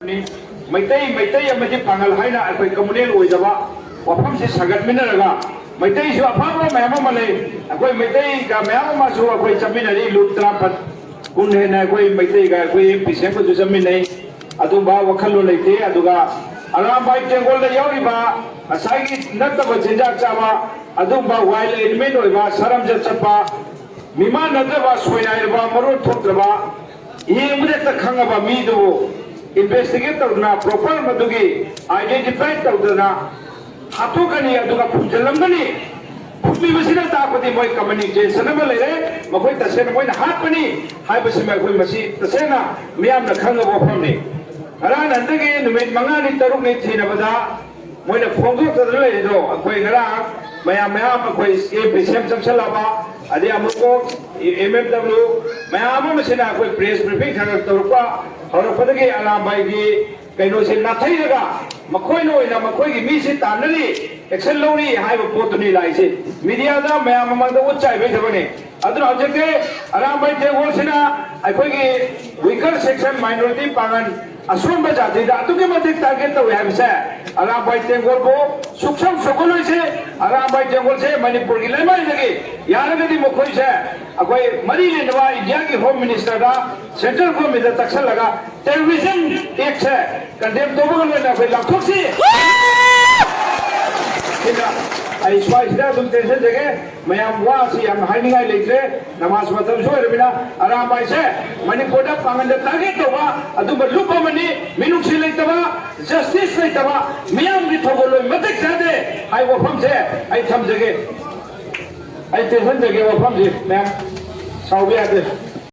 मैतई मैतई पांगल है अखोई कम्युनल वफम से सगटमिनरगा मैतई सु अफाबा मैम अमा ले अखोई मैतई का मैम अमा सु अखोई चमिनरी लुप तरापत कुन हेना अखोई मैतई का अखोई एमपी सेंको सु चमिनई अदुबा वखलो लेते अदुगा अरामबाई टेंगोल दा यावरिबा असागी नत्तब जिंजाक चाबा अदुबा वाइल्ड एलिमेंट होइबा सरम जचपा मिमा नद्रबा सोयनाइबा मरो थोक्तबा येमुदे तखंगबा मीदो इन्वेस्टिगेट तौना प्रॉपर मदुगी आइडेंटिफाई तौदना हाथोकनी अदुगा फुजलंगनी फुमी बसिना तापदि मोय कम्युनिकेशन अमा लेरे मखोय तसेना मोयना हापनी हाइबसि मखोय मसि तसेना मियामना खंगबो फमनी अरान अंदगे नुमित मंगानी तरुकनी थिनबदा Moyna फोंदोक्तदना लेदो अखोय ngara ma'am अखोय AP same चमसलाबा अदे अमुको एमएमडब्ल्यू मैम मसिना अखोय प्रेस ब्रीफिंग खंग तरुपा हौरपदगी अलामबाई की कहीं से नाथईगा मखोई मी से तानरी एक्शन लौरी हाइब पोतुनी लाइसे मीडिया दा मैम ममंग उच्चाइबे थबने अदुन हजके अलामबाई टेंगोल सिना अखोई वीकर सेक्शन माइनॉरिटी पागन असुम जाति दा अतुके मतिक टारगेट तो है से अलामबाई टेंगोल को सुक्षम सुकुल से अलामबाई टेंगोल से मणिपुर की लेमाई लगे यारगदी मखोई से अखोई मरी लेनवा इंडिया की होम मिनिस्टर दा सेंट्रल गवर्नमेंट दा तक्सल लगा टेररिज्म एक्ट है कंडेम तो बगल में अखोई लाथोक्सी आई स्वाइसदा तुम टेंशन जगह मैम वासी हम हाइनिंगाई लेते नमाज मतम सोरबिना अरामबाई से मणिपुर दा पांगन टारगेट तोबा अदुब लुप मनी मिनुक्सी लेतबा जस्टिस लेतबा मियाम रि थोगोलोय मतिक जादे आई वफम से आई थम जगह आई टेंशन जगह वफम से मैम साउबी आदे